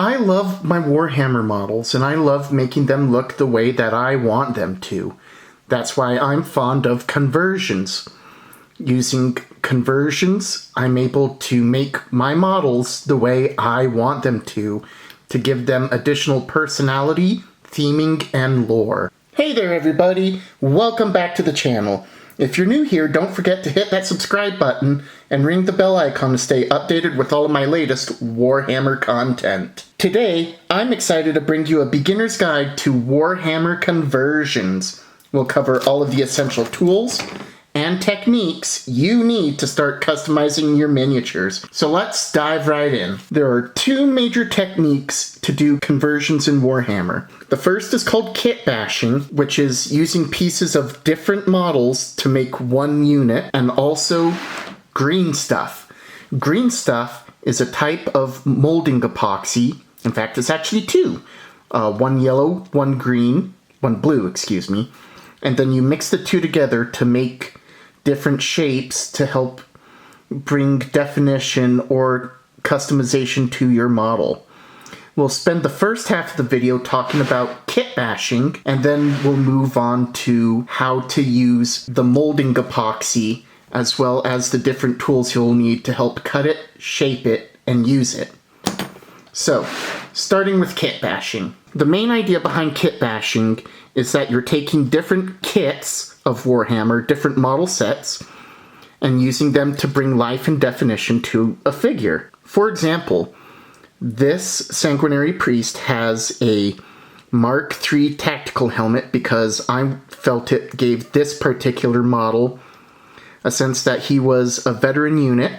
I love my Warhammer models, and I love making them look the way that I want them to. That's why I'm fond of conversions. Using conversions, I'm able to make my models the way I want them to give them additional personality, theming, and lore. Hey there everybody, welcome back to the channel. If you're new here, don't forget to hit that subscribe button and ring the bell icon to stay updated with all of my latest Warhammer content. Today, I'm excited to bring you a beginner's guide to Warhammer Conversions. We'll cover all of the essential tools and techniques you need to start customizing your miniatures. So let's dive right in. There are two major techniques to do conversions in Warhammer. The first is called Kitbashing, which is using pieces of different models to make one unit, and also green stuff. Green stuff is a type of molding epoxy. In fact, it's actually two. One yellow, one green, one blue, excuse me. And then you mix the two together to make different shapes to help bring definition or customization to your model. We'll spend the first half of the video talking about kitbashing, and then we'll move on to how to use the molding epoxy, as well as the different tools you'll need to help cut it, shape it, and use it. So, starting with kitbashing. The main idea behind kitbashing is that you're taking different kits of Warhammer, different model sets, and using them to bring life and definition to a figure. For example, this Sanguinary Priest has a Mark III tactical helmet because I felt it gave this particular model a sense that he was a veteran unit.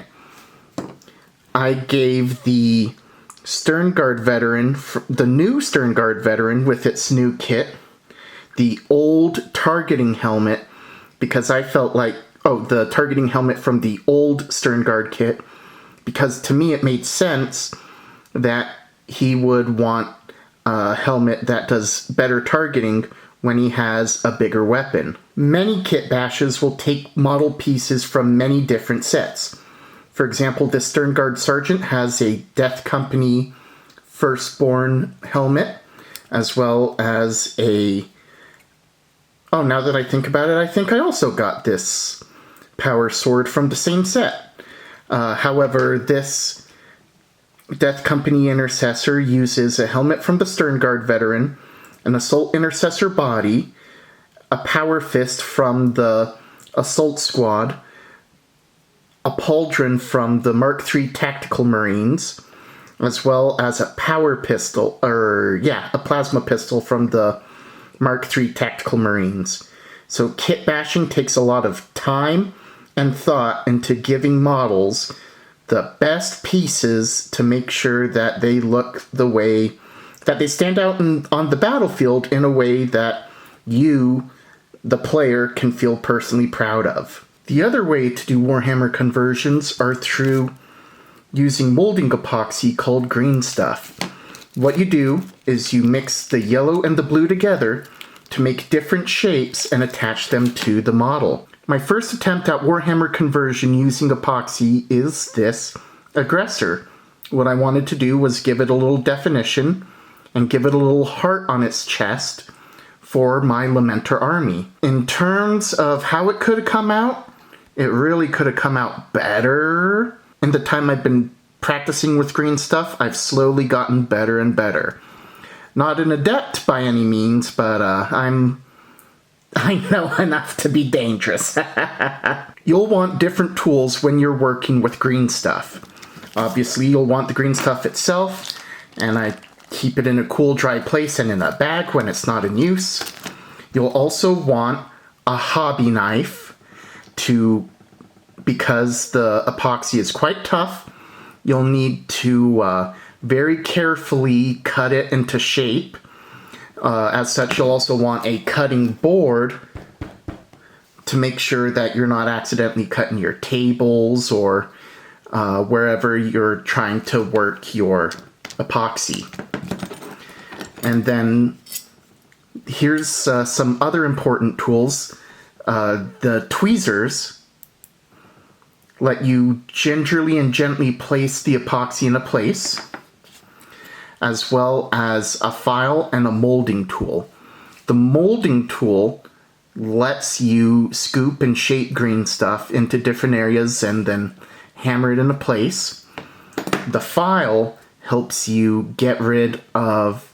I gave the Sternguard veteran, the new Sternguard veteran with its new kit, the old targeting helmet, because I felt like, the targeting helmet from the old Sternguard kit, because to me it made sense that he would want a helmet that does better targeting when he has a bigger weapon. Many kitbashes will take model pieces from many different sets. For example, this Sternguard Sergeant has a Death Company Firstborn helmet, as well as a... Oh, now that I think about it, I think I also got this power sword from the same set. However, this Death Company Intercessor uses a helmet from the Sternguard veteran, an Assault Intercessor body, a Power Fist from the Assault Squad, a pauldron from the Mark III Tactical Marines, as well as a power pistol, a plasma pistol from the Mark III Tactical Marines. So kitbashing takes a lot of time and thought into giving models the best pieces to make sure that they look the way that they stand out on the battlefield in a way that you, the player, can feel personally proud of. The other way to do Warhammer conversions are through using molding epoxy called green stuff. What you do is you mix the yellow and the blue together to make different shapes and attach them to the model. My first attempt at Warhammer conversion using epoxy is this Aggressor. What I wanted to do was give it a little definition and give it a little heart on its chest for my Lamenter army. In terms of how it could have come out, it really could have come out better. In the time I've been practicing with green stuff, I've slowly gotten better and better. Not an adept by any means, but I know enough to be dangerous. You'll want different tools when you're working with green stuff. Obviously, you'll want the green stuff itself, and I keep it in a cool, dry place and in a bag when it's not in use. You'll also want a hobby knife because the epoxy is quite tough. You'll need to very carefully cut it into shape. As such, you'll also want a cutting board to make sure that you're not accidentally cutting your tables or wherever you're trying to work your epoxy. And then here's some other important tools. The tweezers let you gingerly and gently place the epoxy into place. as well as a file and a molding tool. The molding tool lets you scoop and shape green stuff into different areas and then hammer it into place. The file helps you get rid of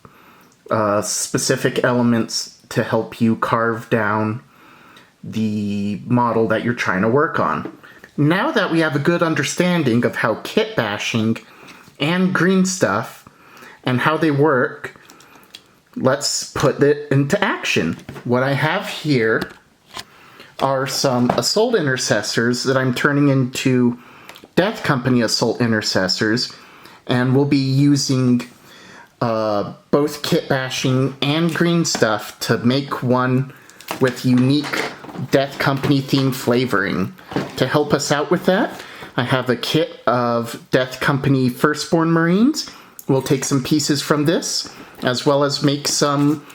specific elements to help you carve down the model that you're trying to work on. Now that we have a good understanding of how kit bashing and green stuff and how they work, let's put it into action. What I have here are some assault intercessors that I'm turning into Death Company assault intercessors, and we'll be using both kit bashing and green stuff to make one with unique Death Company themed flavoring. To help us out with that, I have a kit of Death Company Firstborn Marines. We'll take some pieces from this, as well as make some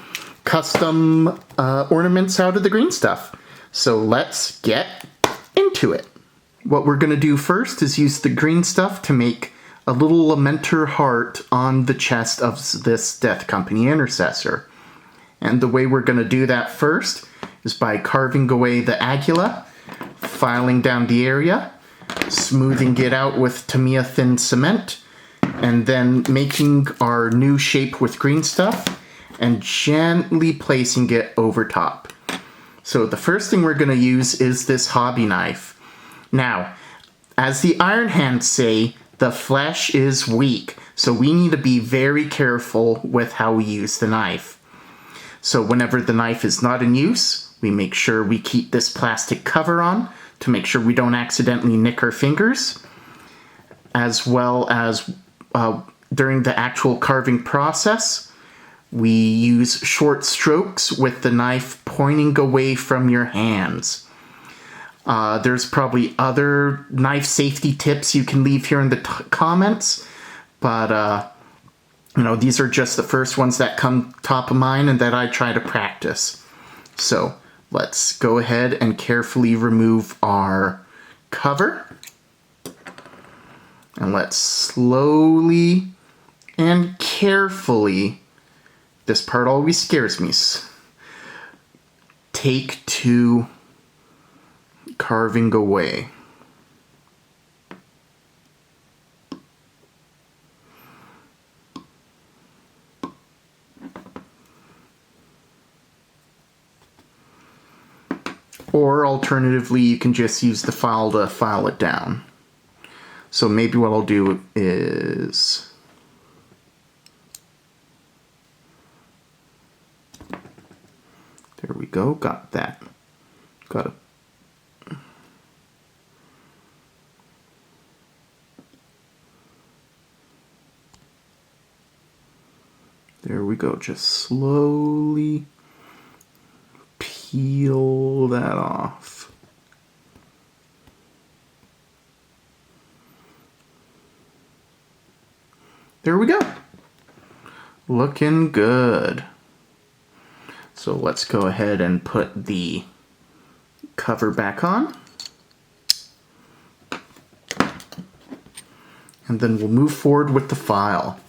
custom ornaments out of the green stuff. So let's get into it. What we're going to do first is use the green stuff to make a little Lamentor heart on the chest of this Death Company intercessor. And the way we're going to do that first is by carving away the agula, filing down the area, smoothing it out with Tamiya thin cement, and then making our new shape with green stuff and gently placing it over top. So the first thing we're going to use is this hobby knife. Now, as the Iron Hands say, the flesh is weak, so we need to be very careful with how we use the knife. So whenever the knife is not in use, we make sure we keep this plastic cover on to make sure we don't accidentally nick our fingers, as well as during the actual carving process, we use short strokes with the knife pointing away from your hands. There's probably other knife safety tips you can leave here in the comments, but these are just the first ones that come top of mind and that I try to practice. So let's go ahead and carefully remove our cover. And let's slowly and carefully, this part always scares me, take to carving away. Or alternatively, you can just use the file to file it down. So maybe what I'll do is there we go, got that. Got it. There we go, just slowly peel that off. There we go. Looking good. So let's go ahead and put the cover back on. And then we'll move forward with the file.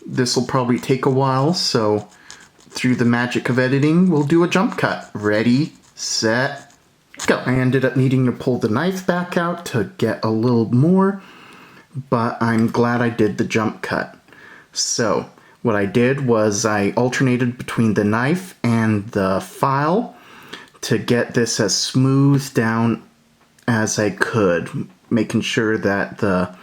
This will probably take a while, so through the magic of editing, we'll do a jump cut. Ready, set, go. I ended up needing to pull the knife back out to get a little more, but I'm glad I did the jump cut. So what I did was I alternated between the knife and the file to get this as smooth down as I could, making sure that the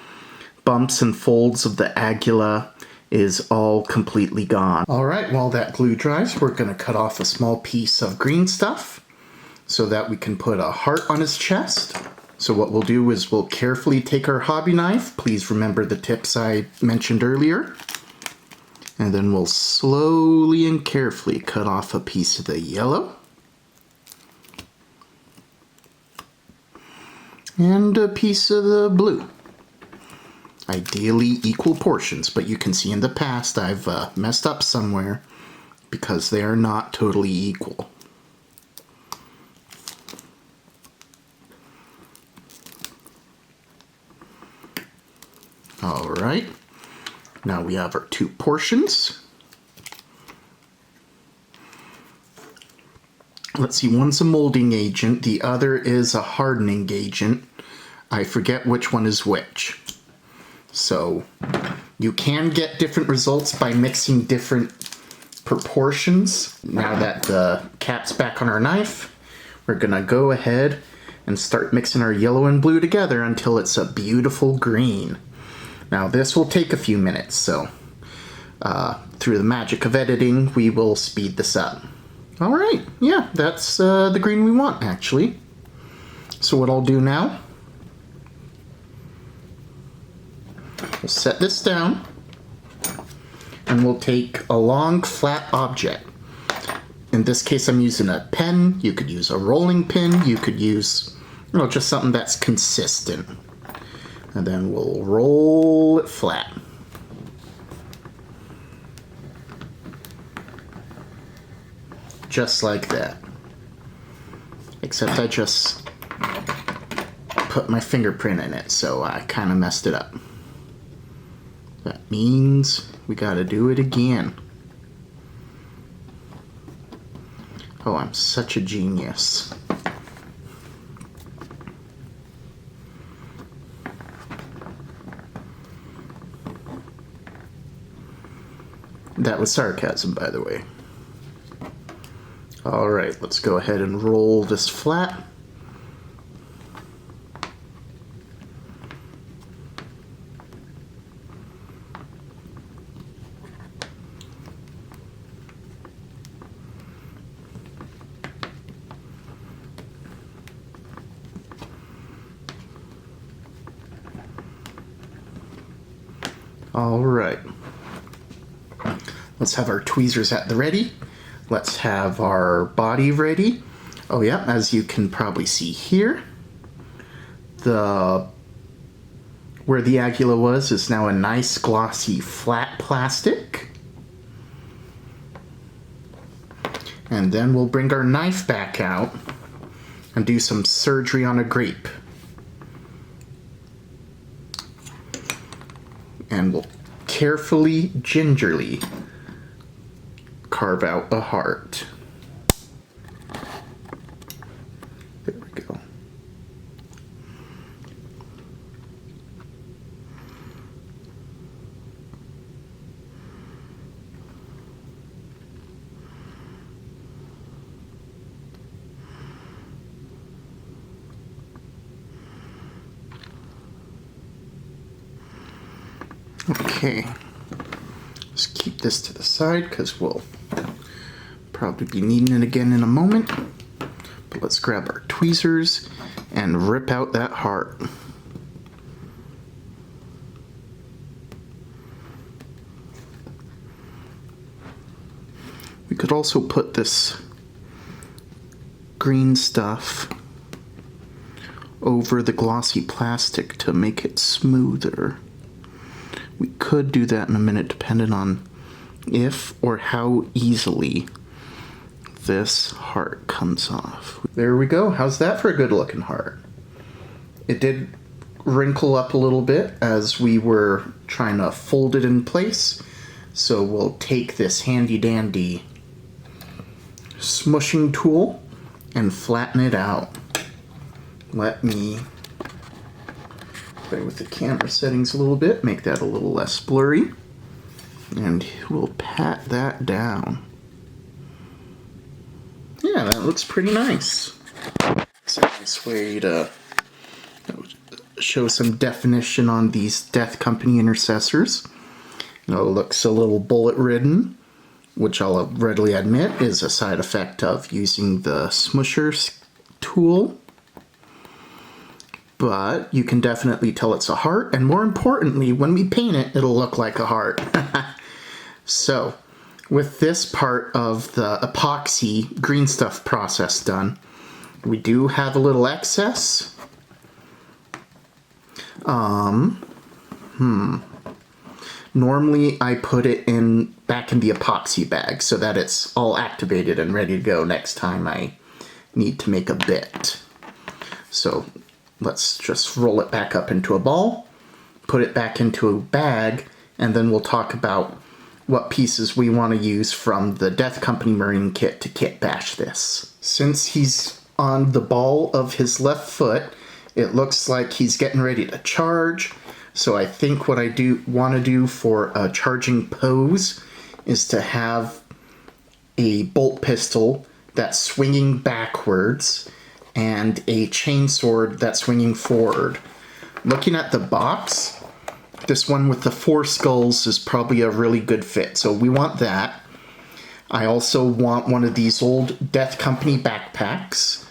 bumps and folds of the agula is all completely gone. Alright, while that glue dries, we're going to cut off a small piece of green stuff so that we can put a heart on his chest. So what we'll do is we'll carefully take our hobby knife. Please remember the tips I mentioned earlier. And then we'll slowly and carefully cut off a piece of the yellow. And a piece of the blue. Ideally equal portions, but you can see in the past I've messed up somewhere because they are not totally equal. All right. Now we have our 2 portions. Let's see, one's a molding agent, the other is a hardening agent. I forget which one is which. So you can get different results by mixing different proportions. Now that the cap's back on our knife, we're gonna go ahead and start mixing our yellow and blue together until it's a beautiful green. Now this will take a few minutes, so through the magic of editing, we will speed this up. All right, yeah, that's the green we want, actually. So what I'll do now, we'll set this down, and we'll take a long, flat object. In this case, I'm using a pen. You could use a rolling pin. You could use, you know, just something that's consistent. And then we'll roll it flat. Just like that. Except I just put my fingerprint in it, so I kind of messed it up. That means we gotta do it again. Oh, I'm such a genius. That was sarcasm, by the way. All right, let's go ahead and roll this flat. All right. Let's have our tweezers at the ready. Let's have our body ready. Oh yeah, as you can probably see here, where the agula was is now a nice glossy flat plastic. And then we'll bring our knife back out and do some surgery on a grape. And we'll carefully, gingerly carve out a heart. There we go. Okay, let's keep this to the side because we'll probably be needing it again in a moment. But let's grab our tweezers and rip out that heart. We could also put this green stuff over the glossy plastic to make it smoother. We could do that in a minute, depending on if or how easily this heart comes off. There we go. How's that for a good looking heart? It did wrinkle up a little bit as we were trying to fold it in place. So we'll take this handy dandy smushing tool and flatten it out. Let me play with the camera settings a little bit, make that a little less blurry, and we'll pat that down. Yeah, that looks pretty nice. It's a nice way to show some definition on these Death Company intercessors. You know, it looks a little bullet-ridden, which I'll readily admit is a side effect of using the smusher tool. But you can definitely tell it's a heart, and more importantly, when we paint it, it'll look like a heart. So, with this part of the epoxy green stuff process done, we do have a little excess. Normally I put it back in the epoxy bag so that it's all activated and ready to go next time I need to make a bit. So let's just roll it back up into a ball, put it back into a bag, and then we'll talk about what pieces we want to use from the Death Company Marine kit to kitbash this. Since he's on the ball of his left foot, it looks like he's getting ready to charge. So I think what I want to do for a charging pose is to have a bolt pistol that's swinging backwards and a chainsword that's swinging forward. Looking at the box, this one with the 4 skulls is probably a really good fit, so we want that. I also want one of these old Death Company backpacks.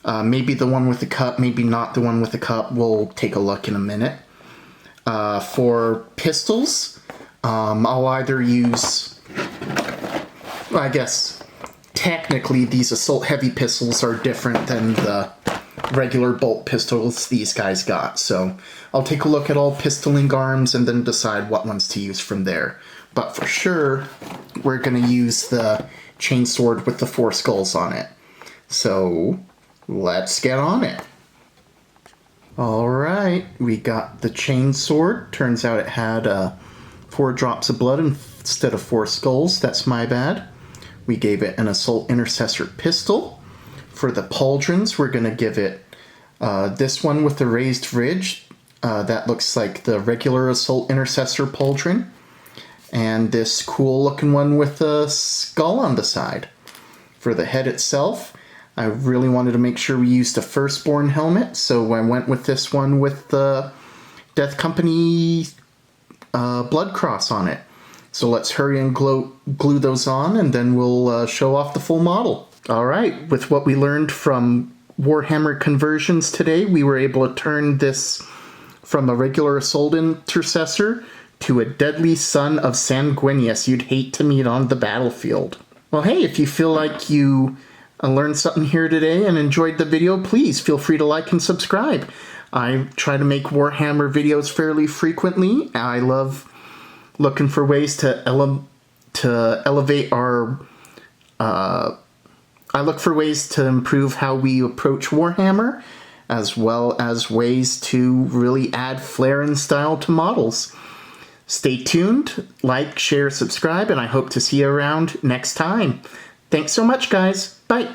Maybe the one with the cup, maybe not the one with the cup. We'll take a look in a minute. For pistols, I'll either use, I guess, technically these assault heavy pistols are different than the regular bolt pistols these guys got. So I'll take a look at all pistoling arms and then decide what ones to use from there. But for sure, we're going to use the chainsword with the 4 skulls on it. So let's get on it. Alright, we got the chainsword. Turns out it had 4 drops of blood instead of 4 skulls. That's my bad. We gave it an Assault Intercessor pistol. For the pauldrons, we're going to give it this one with the raised ridge. That looks like the regular Assault Intercessor pauldron. And this cool looking one with a skull on the side. For the head itself, I really wanted to make sure we used a Firstborn helmet, so I went with this one with the Death Company blood cross on it. So let's hurry and glue those on, and then we'll show off the full model. Alright, with what we learned from Warhammer Conversions today, we were able to turn this from a regular Assault Intercessor to a deadly son of Sanguinius you'd hate to meet on the battlefield. Well, hey, if you feel like you learned something here today and enjoyed the video, please feel free to like and subscribe. I try to make Warhammer videos fairly frequently. I love looking for ways to elevate our... I look for ways to improve how we approach Warhammer, as well as ways to really add flair and style to models. Stay tuned, like, share, subscribe, and I hope to see you around next time. Thanks so much, guys. Bye.